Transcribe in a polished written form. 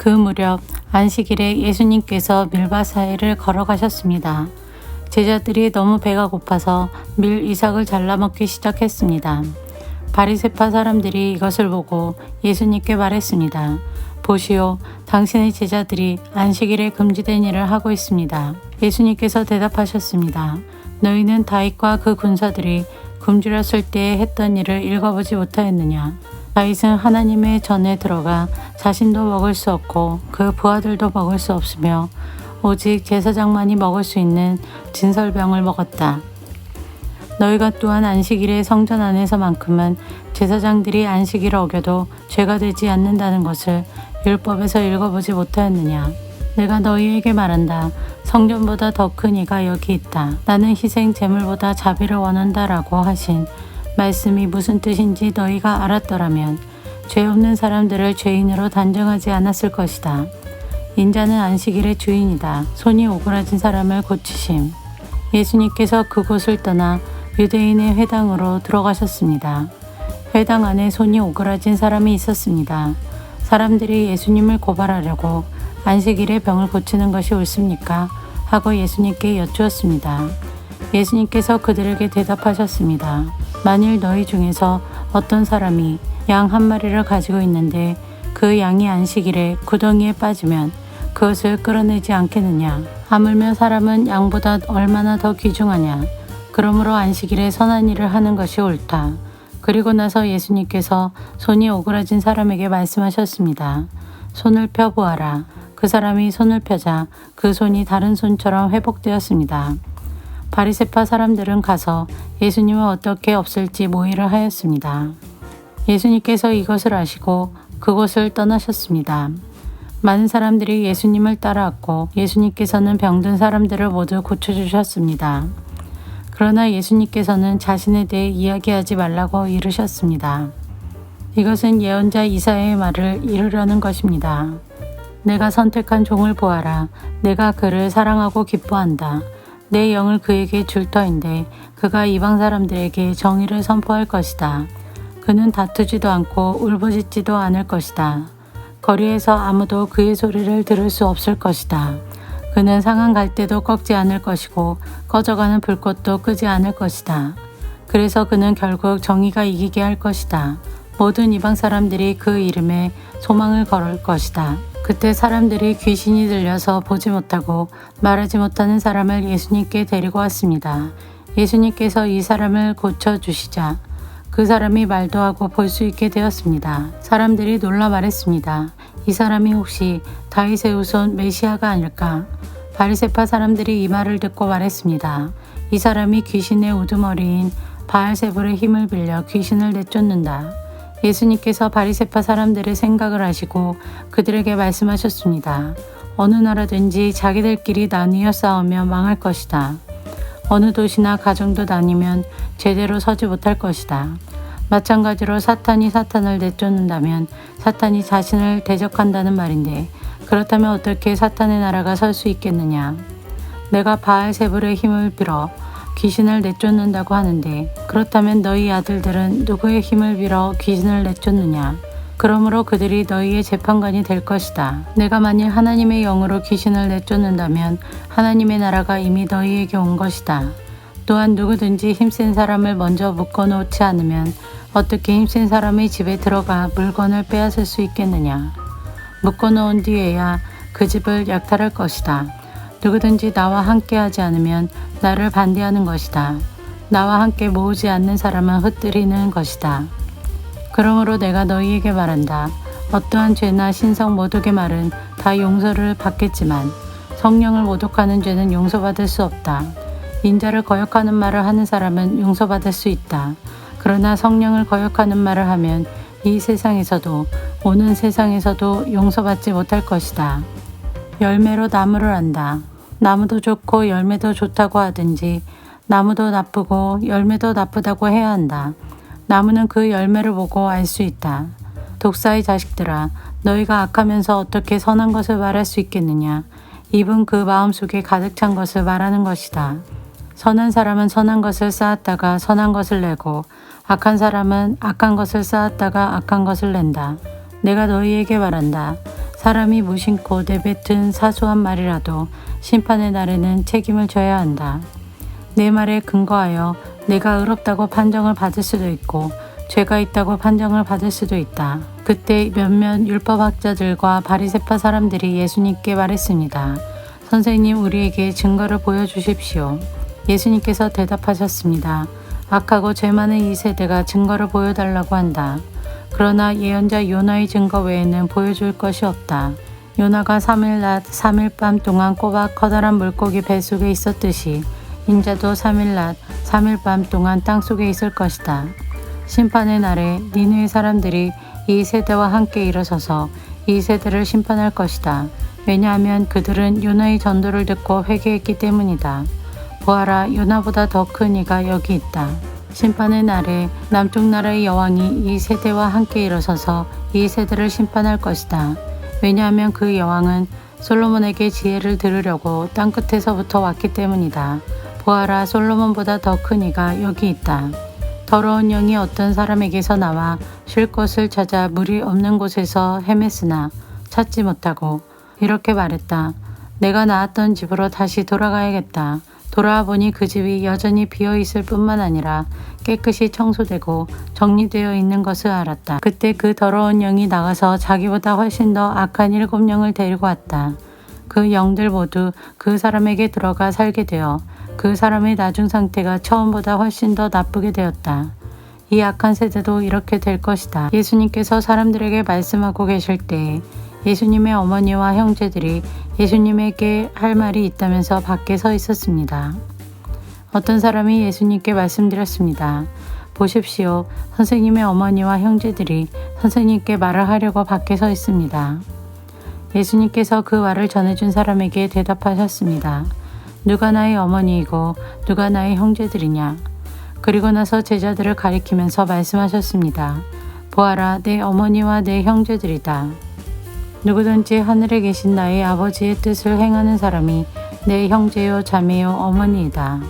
그 무렵 안식일에 예수님께서 밀밭 사이를 걸어가셨습니다. 제자들이 너무 배가 고파서 밀 이삭을 잘라 먹기 시작했습니다. 바리새파 사람들이 이것을 보고 예수님께 말했습니다. 보시오, 당신의 제자들이 안식일에 금지된 일을 하고 있습니다. 예수님께서 대답하셨습니다. 너희는 다윗과 그 군사들이 굶주렸을 때에 했던 일을 읽어보지 못하였느냐? 다윗은 하나님의 전에 들어가 자신도 먹을 수 없고 그 부하들도 먹을 수 없으며 오직 제사장만이 먹을 수 있는 진설병을 먹었다. 너희가 또한 안식일에 성전 안에서만큼은 제사장들이 안식일을 어겨도 죄가 되지 않는다는 것을 율법에서 읽어보지 못하였느냐? 내가 너희에게 말한다. 성전보다 더 큰 이가 여기 있다. 나는 희생 제물보다 자비를 원한다라고 하신 말씀이 무슨 뜻인지 너희가 알았더라면 죄 없는 사람들을 죄인으로 단정하지 않았을 것이다. 인자는 안식일의 주인이다. 손이 오그라진 사람을 고치심. 예수님께서 그곳을 떠나 유대인의 회당으로 들어가셨습니다. 회당 안에 손이 오그라진 사람이 있었습니다. 사람들이 예수님을 고발하려고 안식일에 병을 고치는 것이 옳습니까? 하고 예수님께 여쭈었습니다. 예수님께서 그들에게 대답하셨습니다. 만일 너희 중에서 어떤 사람이 양 한 마리를 가지고 있는데 그 양이 안식일에 구덩이에 빠지면 그것을 끌어내지 않겠느냐? 하물며 사람은 양보다 얼마나 더 귀중하냐? 그러므로 안식일에 선한 일을 하는 것이 옳다. 그리고 나서 예수님께서 손이 오그라진 사람에게 말씀하셨습니다. 손을 펴 보아라. 그 사람이 손을 펴자 그 손이 다른 손처럼 회복되었습니다. 바리새파 사람들은 가서 예수님을 어떻게 없앨지 모의를 하였습니다. 예수님께서 이것을 아시고 그곳을 떠나셨습니다. 많은 사람들이 예수님을 따라왔고 예수님께서는 병든 사람들을 모두 고쳐주셨습니다. 그러나 예수님께서는 자신에 대해 이야기하지 말라고 이르셨습니다. 이것은 예언자 이사야의 말을 이루려는 것입니다. 내가 선택한 종을 보아라. 내가 그를 사랑하고 기뻐한다. 내 영을 그에게 줄 터인데 그가 이방 사람들에게 정의를 선포할 것이다. 그는 다투지도 않고 울부짖지도 않을 것이다. 거리에서 아무도 그의 소리를 들을 수 없을 것이다. 그는 상한 갈대도 꺾지 않을 것이고 꺼져가는 불꽃도 끄지 않을 것이다. 그래서 그는 결국 정의가 이기게 할 것이다. 모든 이방 사람들이 그 이름에 소망을 걸을 것이다. 그때 사람들이 귀신이 들려서 보지 못하고 말하지 못하는 사람을 예수님께 데리고 왔습니다. 예수님께서 이 사람을 고쳐주시자 그 사람이 말도 하고 볼 수 있게 되었습니다. 사람들이 놀라 말했습니다. 이 사람이 혹시 다윗의 후손 메시아가 아닐까? 바리새파 사람들이 이 말을 듣고 말했습니다. 이 사람이 귀신의 우두머리인 바알세불의 힘을 빌려 귀신을 내쫓는다. 예수님께서 바리새파 사람들의 생각을 아시고 그들에게 말씀하셨습니다. 어느 나라든지 자기들끼리 나뉘어 싸우면 망할 것이다. 어느 도시나 가정도 나뉘면 제대로 서지 못할 것이다. 마찬가지로 사탄이 사탄을 내쫓는다면 사탄이 자신을 대적한다는 말인데 그렇다면 어떻게 사탄의 나라가 설 수 있겠느냐? 내가 바알세불의 힘을 빌어 귀신을 내쫓는다고 하는데 그렇다면 너희 아들들은 누구의 힘을 빌어 귀신을 내쫓느냐? 그러므로 그들이 너희의 재판관이 될 것이다. 내가 만일 하나님의 영으로 귀신을 내쫓는다면 하나님의 나라가 이미 너희에게 온 것이다. 또한 누구든지 힘센 사람을 먼저 묶어놓지 않으면 어떻게 힘센 사람의 집에 들어가 물건을 빼앗을 수 있겠느냐? 묶어놓은 뒤에야 그 집을 약탈할 것이다. 누구든지 나와 함께하지 않으면 나를 반대하는 것이다. 나와 함께 모으지 않는 사람은 흩뜨리는 것이다. 그러므로 내가 너희에게 말한다. 어떠한 죄나 신성 모독의 말은 다 용서를 받겠지만 성령을 모독하는 죄는 용서받을 수 없다. 인자를 거역하는 말을 하는 사람은 용서받을 수 있다. 그러나 성령을 거역하는 말을 하면 이 세상에서도 오는 세상에서도 용서받지 못할 것이다. 열매로 나무를 안다. 나무도 좋고 열매도 좋다고 하든지 나무도 나쁘고 열매도 나쁘다고 해야 한다. 나무는 그 열매를 보고 알 수 있다. 독사의 자식들아, 너희가 악하면서 어떻게 선한 것을 말할 수 있겠느냐? 입은 그 마음속에 가득 찬 것을 말하는 것이다. 선한 사람은 선한 것을 쌓았다가 선한 것을 내고 악한 사람은 악한 것을 쌓았다가 악한 것을 낸다. 내가 너희에게 말한다. 사람이 무심코 내뱉은 사소한 말이라도 심판의 날에는 책임을 져야 한다. 내 말에 근거하여 내가 의롭다고 판정을 받을 수도 있고 죄가 있다고 판정을 받을 수도 있다. 그때 몇몇 율법학자들과 바리새파 사람들이 예수님께 말했습니다. 선생님, 우리에게 증거를 보여주십시오. 예수님께서 대답하셨습니다. 악하고 죄 많은 이 세대가 증거를 보여달라고 한다. 그러나 예언자 요나의 증거 외에는 보여줄 것이 없다. 요나가 3일 낮 3일 밤 동안 꼬박 커다란 물고기 뱃속에 있었듯이 인자도 3일 낮 3일 밤 동안 땅속에 있을 것이다. 심판의 날에 니느웨 사람들이 이 세대와 함께 일어서서 이 세대를 심판할 것이다. 왜냐하면 그들은 요나의 전도를 듣고 회개했기 때문이다. 보아라, 요나보다 더 큰 이가 여기 있다. 심판의 날에 남쪽 나라의 여왕이 이 세대와 함께 일어서서 이 세대를 심판할 것이다. 왜냐하면 그 여왕은 솔로몬에게 지혜를 들으려고 땅끝에서부터 왔기 때문이다. 보아라, 솔로몬보다 더 큰 이가 여기 있다. 더러운 영이 어떤 사람에게서 나와 쉴 곳을 찾아 물이 없는 곳에서 헤맸으나 찾지 못하고 이렇게 말했다. 내가 나왔던 집으로 다시 돌아가야겠다. 돌아와 보니 그 집이 여전히 비어 있을 뿐만 아니라 깨끗이 청소되고 정리되어 있는 것을 알았다. 그때 그 더러운 영이 나가서 자기보다 훨씬 더 악한 7영을 데리고 왔다. 그 영들 모두 그 사람에게 들어가 살게 되어 그 사람의 나중 상태가 처음보다 훨씬 더 나쁘게 되었다. 이 악한 세대도 이렇게 될 것이다. 예수님께서 사람들에게 말씀하고 계실 때 예수님의 어머니와 형제들이 예수님에게 할 말이 있다면서 밖에 서 있었습니다. 어떤 사람이 예수님께 말씀드렸습니다. 보십시오. 선생님의 어머니와 형제들이 선생님께 말을 하려고 밖에 서 있습니다. 예수님께서 그 말을 전해준 사람에게 대답하셨습니다. 누가 나의 어머니이고 누가 나의 형제들이냐? 그리고 나서 제자들을 가리키면서 말씀하셨습니다. 보아라, 내 어머니와 내 형제들이다. 누구든지 하늘에 계신 나의 아버지의 뜻을 행하는 사람이 내 형제요 자매요 어머니이다.